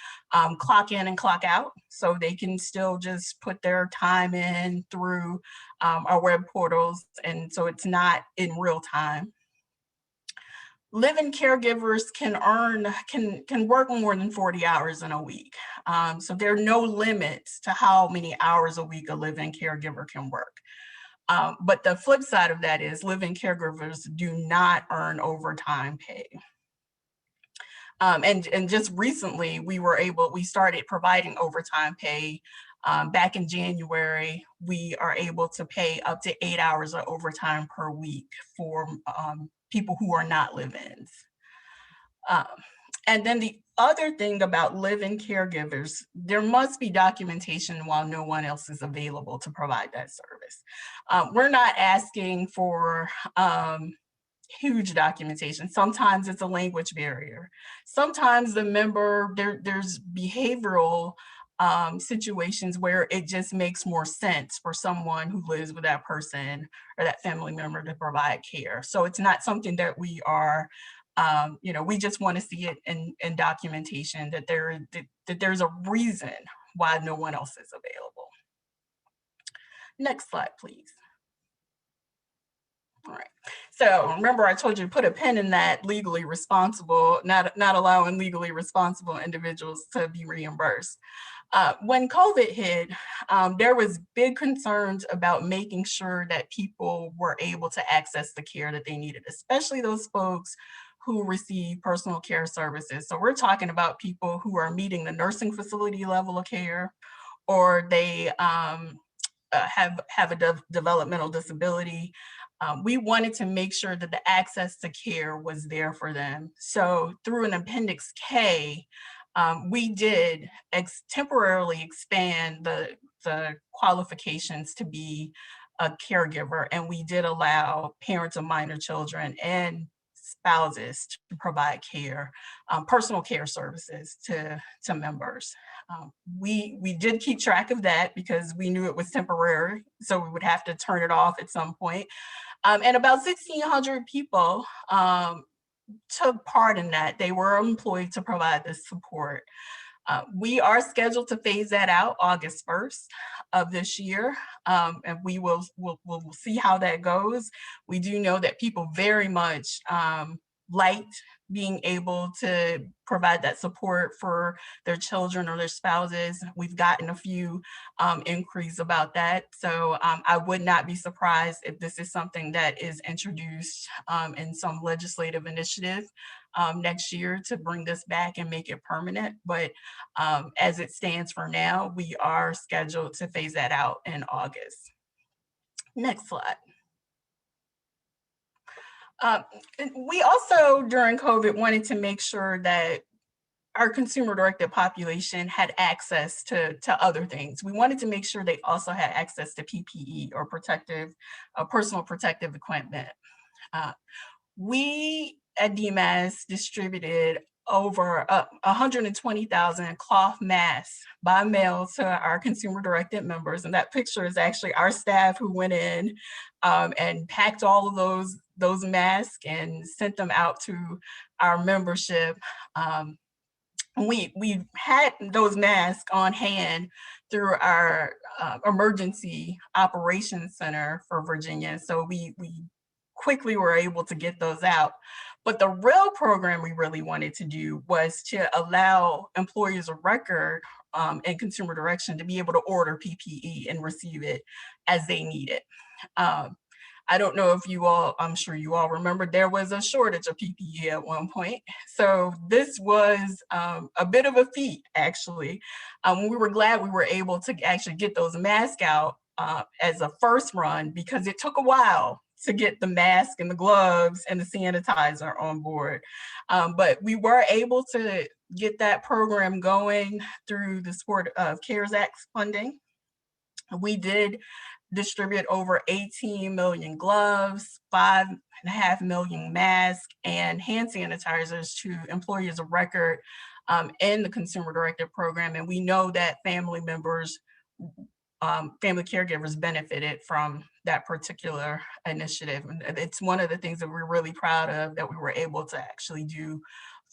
clock in and clock out. So they can still just put their time in through our web portals. And so it's not in real time. Living caregivers can work more than 40 hours in a week. So there are no limits to how many hours a week a living caregiver can work. But the flip side of that is living caregivers do not earn overtime pay. And just recently we started providing overtime pay. Back in January, we are able to pay up to 8 hours of overtime per week for people who are not live-ins. And then the other thing about live-in caregivers, there must be documentation while no one else is available to provide that service. We're not asking for huge documentation. Sometimes it's a language barrier. Sometimes the member, there's behavioral situations where it just makes more sense for someone who lives with that person or that family member to provide care. So it's not something that we are, we just want to see it in documentation that there's a reason why no one else is available. Next slide, please. All right. So remember, I told you to put a pin in that legally responsible, not allowing legally responsible individuals to be reimbursed. When COVID hit, there was big concerns about making sure that people were able to access the care that they needed, especially those folks who receive personal care services. So we're talking about people who are meeting the nursing facility level of care, or they have a developmental disability. We wanted to make sure that the access to care was there for them. So through an Appendix K, we did temporarily expand the qualifications to be a caregiver, and we did allow parents of minor children and spouses to provide care, personal care services to members. We did keep track of that because we knew it was temporary, so we would have to turn it off at some point. And about 1,600 people took part in that. They were employed to provide this support. We are scheduled to phase that out August 1st of this year, and we'll see how that goes. We do know that people very much liked being able to provide that support for their children or their spouses. We've gotten a few inquiries about that. So I would not be surprised if this is something that is introduced in some legislative initiative next year to bring this back and make it permanent. But as it stands for now, we are scheduled to phase that out in August. Next slide. We also, during COVID, wanted to make sure that our consumer-directed population had access to other things. We wanted to make sure they also had access to PPE or personal protective equipment. We at DMAS distributed over 120,000 cloth masks by mail to our consumer-directed members. And that picture is actually our staff who went in and packed all of those masks and sent them out to our membership. We had those masks on hand through our emergency operations center for Virginia. So we quickly were able to get those out. But the real program we really wanted to do was to allow employers of record and consumer direction to be able to order PPE and receive it as they need it. I don't know if you all, I'm sure you all remember, there was a shortage of PPE at one point. So this was a bit of a feat, actually. We were glad we were able to actually get those masks out as a first run, because it took a while to get the mask and the gloves and the sanitizer on board. But we were able to get that program going through the Support of CARES Act funding. We did distribute over 18 million gloves, 5.5 million masks, and hand sanitizers to employers of record in the Consumer Directed Program. And we know that family members, family caregivers benefited from that particular initiative. And it's one of the things that we're really proud of, that we were able to actually do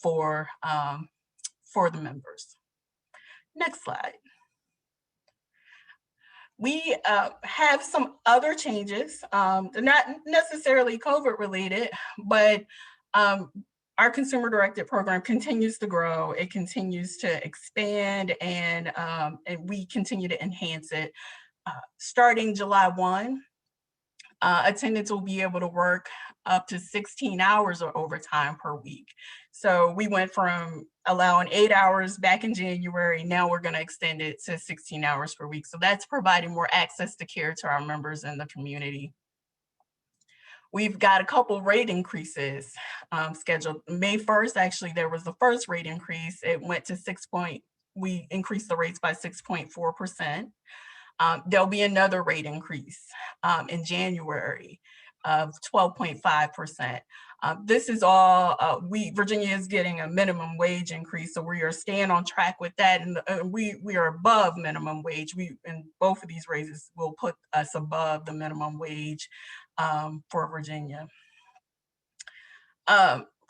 for the members. Next slide. We have some other changes, not necessarily COVID related, but our Consumer Directed Program continues to grow. It continues to expand, and we continue to enhance it. Starting July 1, attendants will be able to work up to 16 hours of overtime per week. So we went from allowing 8 hours back in January. Now we're going to extend it to 16 hours per week. So that's providing more access to care to our members in the community. We've got a couple rate increases scheduled. May 1st, actually, there was the first rate increase. It went to we increased the rates by 6.4%. There'll be another rate increase in January of 12.5%. This is all, Virginia is getting a minimum wage increase, so we are staying on track with that, and we are above minimum wage. And both of these raises will put us above the minimum wage for Virginia.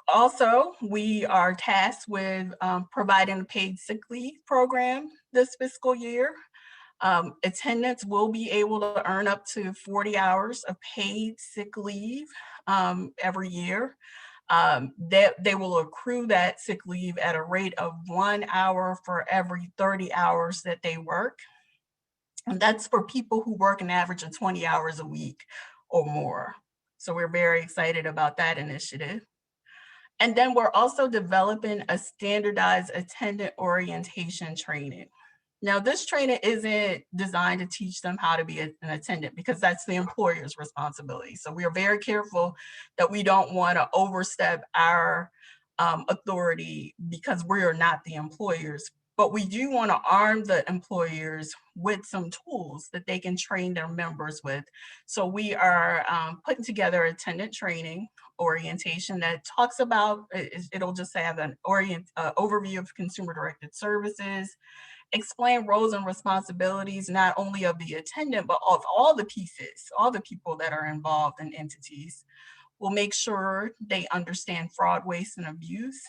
Also, we are tasked with providing a paid sick leave program this fiscal year. Attendants will be able to earn up to 40 hours of paid sick leave every year. They will accrue that sick leave at a rate of 1 hour for every 30 hours that they work. And that's for people who work an average of 20 hours a week or more. So we're very excited about that initiative. And then we're also developing a standardized attendant orientation training. Now, this training isn't designed to teach them how to be an attendant, because that's the employer's responsibility. So we are very careful that we don't want to overstep our authority, because we are not the employers. But we do want to arm the employers with some tools that they can train their members with. So we are putting together attendant training orientation that talks about, it'll just have an overview of consumer directed services, explain roles and responsibilities, not only of the attendant, but of all the pieces, all the people that are involved in entities. We'll make sure they understand fraud, waste, and abuse,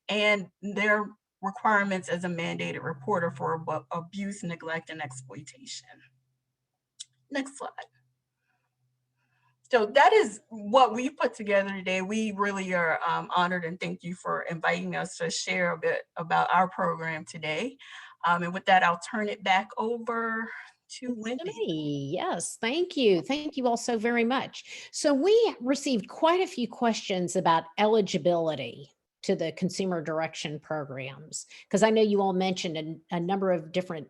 and their requirements as a mandated reporter for abuse, neglect, and exploitation. Next slide. So that is what we put together today. We really are honored, and thank you for inviting us to share a bit about our program today. And with that, I'll turn it back over to Wendy. Yes, thank you. Thank you all so very much. So we received quite a few questions about eligibility to the consumer direction programs, because I know you all mentioned a number of different,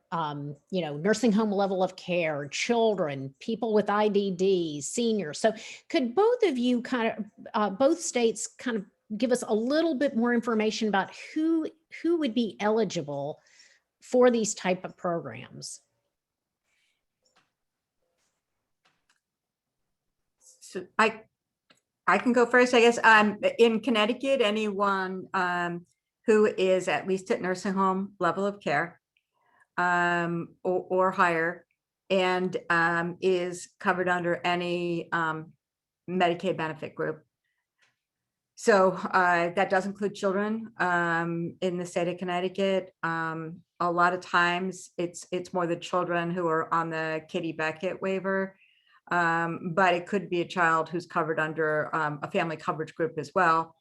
nursing home level of care, children, people with IDDs, seniors. So could both of you both states kind of give us a little bit more information about who would be eligible for these type of programs? So I can go first, I guess. In Connecticut, anyone who is at least at nursing home level of care or higher, and is covered under any Medicaid benefit group. So that does include children in the state of Connecticut. A lot of times it's more the children who are on the Katie Beckett waiver. But it could be a child who's covered under a family coverage group as well.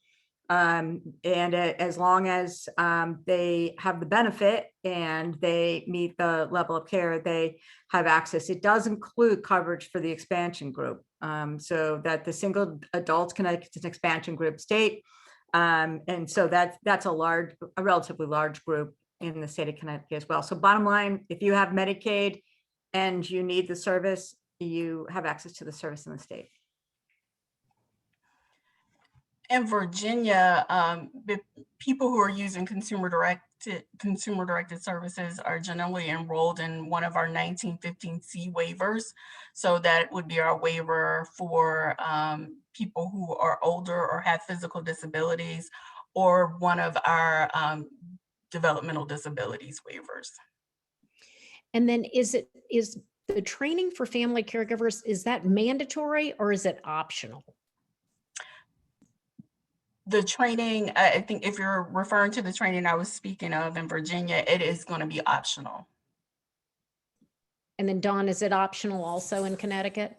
As long as they have the benefit and they meet the level of care, they have access. It does include coverage for the expansion group, so that the single adults Connecticut is an expansion group state. And so that's a relatively large group in the state of Connecticut as well. So bottom line, if you have Medicaid and you need the service, you have access to the service in the state. In Virginia, the people who are using consumer directed services are generally enrolled in one of our 1915C waivers. So that would be our waiver for people who are older or have physical disabilities, or one of our developmental disabilities waivers. And then is the training for family caregivers, is that mandatory or is it optional? The training, I think if you're referring to the training I was speaking of in Virginia, it is going to be optional. And then Dawn, is it optional also in Connecticut?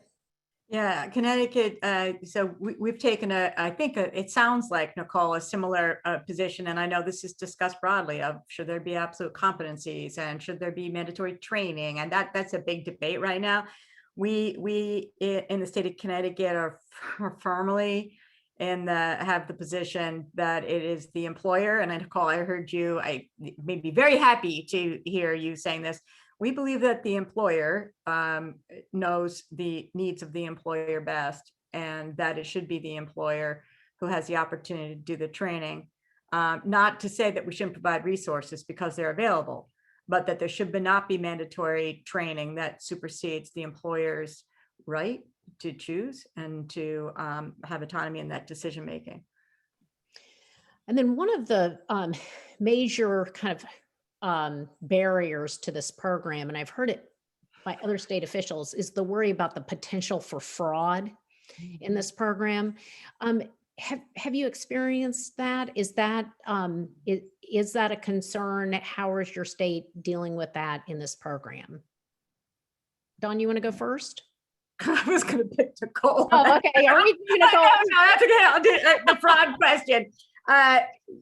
Yeah, Connecticut. So we've taken it sounds like, Nicole, a similar position. And I know this is discussed broadly of should there be absolute competencies and should there be mandatory training? And that's a big debate right now. We in the state of Connecticut are firmly have the position that it is the employer. And Nicole, I heard you, I made me very happy to hear you saying this. We believe that the employer knows the needs of the employer best, and that it should be the employer who has the opportunity to do the training. Not to say that we shouldn't provide resources because they're available, but that there should not be mandatory training that supersedes the employer's right to choose and to have autonomy in that decision making. And then one of the major kind of barriers to this program, and I've heard it by other state officials, is the worry about the potential for fraud in this program. Have you experienced that? Is that a concern? How is your state dealing with that in this program? Dawn, you want to go first? I was going to pick Nicole. Oh, okay. Are we Nicole? No, that's okay. I'll do the fraud question.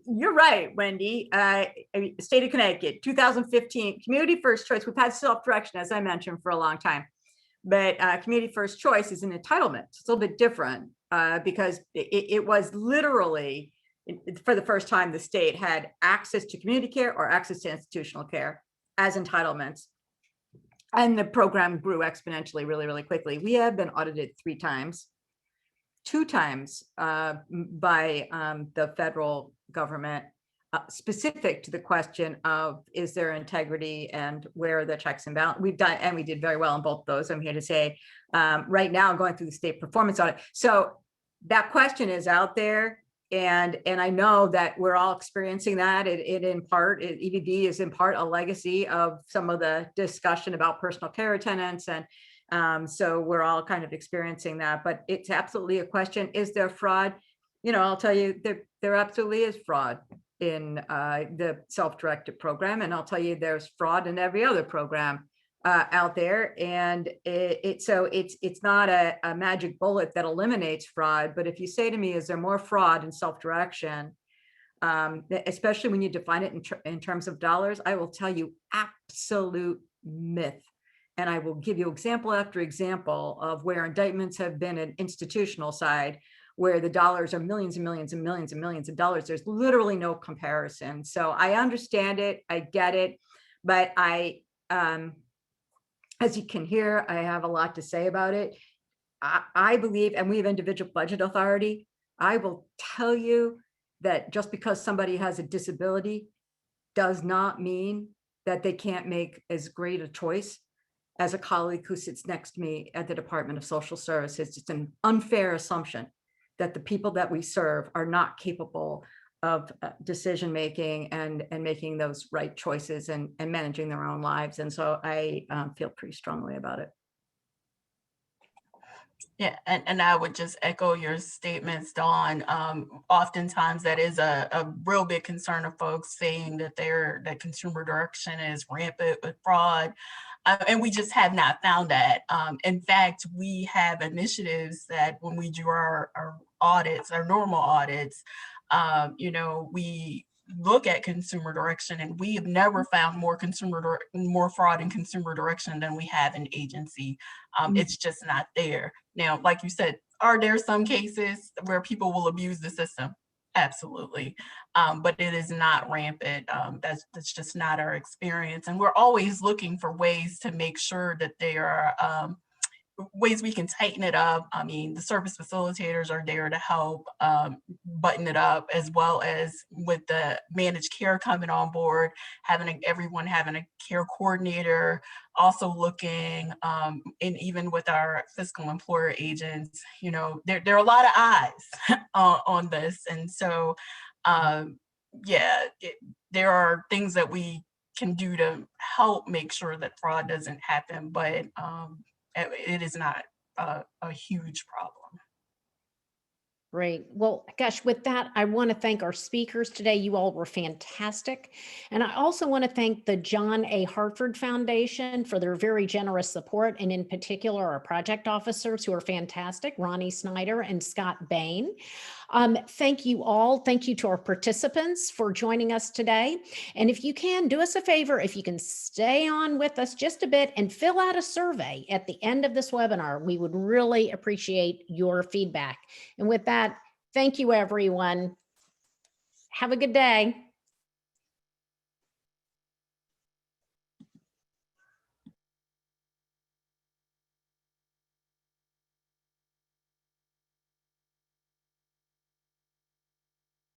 You're right, Wendy. State of Connecticut, 2015, community first choice. We've had self-direction, as I mentioned, for a long time, but community first choice is an entitlement. It's a little bit different because it was literally, for the first time, the state had access to community care or access to institutional care as entitlements. And the program grew exponentially really, really quickly. We have been audited 3 times. 2 times by the federal government, specific to the question of is there integrity and where are the checks and balances. We did very well on both of those. I'm here to say right now going through the state performance audit. So that question is out there, and I know that we're all experiencing that. EVD is in part a legacy of some of the discussion about personal care attendants, and so we're all kind of experiencing that, but it's absolutely a question. Is there fraud? I'll tell you there absolutely is fraud in the self-directed program. And I'll tell you there's fraud in every other program out there. And it's not a magic bullet that eliminates fraud. But if you say to me, is there more fraud in self-direction, especially when you define it in terms of dollars, I will tell you absolute myth. And I will give you example after example of where indictments have been an institutional side, where the dollars are millions and millions and millions and millions of dollars. There's literally no comparison. So I understand it, I get it, but as you can hear, I have a lot to say about it. I believe, and we have individual budget authority, I will tell you that just because somebody has a disability does not mean that they can't make as great a choice as a colleague who sits next to me at the Department of Social Services. It's an unfair assumption that the people that we serve are not capable of decision-making and making those right choices and managing their own lives. And so I feel pretty strongly about it. Yeah, and I would just echo your statements, Dawn. Oftentimes that is a real big concern of folks, saying that that consumer direction is rampant with fraud. And we just have not found that. In fact, we have initiatives that when we do our audits, our normal audits, You know, we look at consumer direction, and we have never found more fraud in consumer direction than we have in agency. It's just not there. Now, like you said, are there some cases where people will abuse the system? Absolutely. But it is not rampant. That's just not our experience. And we're always looking for ways to make sure that there are ways we can tighten it up. I mean, the service facilitators are there to help button it up, as well as with the managed care coming on board, everyone having a care coordinator, also looking, and even with our fiscal employer agents, you know, there are a lot of eyes on this. And so, yeah, there are things that we can do to help make sure that fraud doesn't happen, but it is not a huge problem. Great. Well, gosh, with that, I want to thank our speakers today. You all were fantastic. And I also want to thank the John A. Hartford Foundation for their very generous support, and in particular, our project officers who are fantastic, Ronnie Snyder and Scott Bain. Thank you all. Thank you to our participants for joining us today. And if you can, do us a favor, if you can stay on with us just a bit and fill out a survey at the end of this webinar, we would really appreciate your feedback. And with that, thank you, everyone. Have a good day.